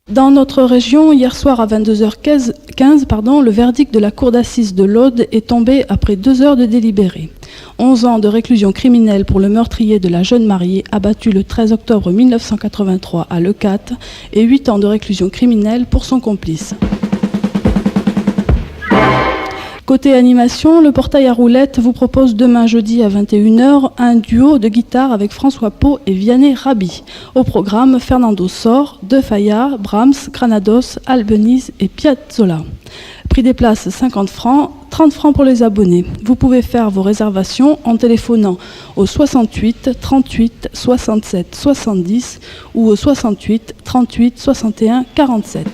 Dans notre région, hier soir à 22h15, le verdict de la cour d'assises de l'Aude est tombé après 2 heures de délibéré. 11 ans de réclusion criminelle pour le meurtrier de la jeune mariée abattue le 13 octobre 1983 à Leucate et 8 ans de réclusion criminelle pour son complice. Côté animation, le portail à roulettes vous propose demain jeudi à 21h un duo de guitare avec François Pau et Vianney Rabi. Au programme, Fernando Sor, De Falla, Brahms, Granados, Albeniz et Piazzolla. Prix des places 50 francs, 30 francs pour les abonnés. Vous pouvez faire vos réservations en téléphonant au 68 38 67 70 ou au 68 38 61 47.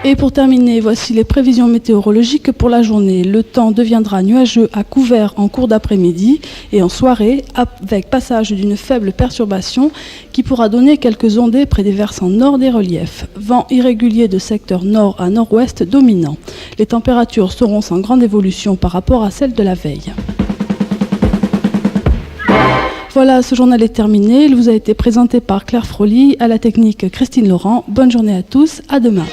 Et pour terminer, voici les prévisions météorologiques pour la journée. Le temps deviendra nuageux à couvert en cours d'après-midi et en soirée, avec passage d'une faible perturbation qui pourra donner quelques ondées près des versants nord des reliefs. Vent irrégulier de secteur nord à nord-ouest dominant. Les températures seront sans grande évolution par rapport à celles de la veille. Voilà, ce journal est terminé. Il vous a été présenté par Claire Froli, à la technique Christine Laurent. Bonne journée à tous, à demain.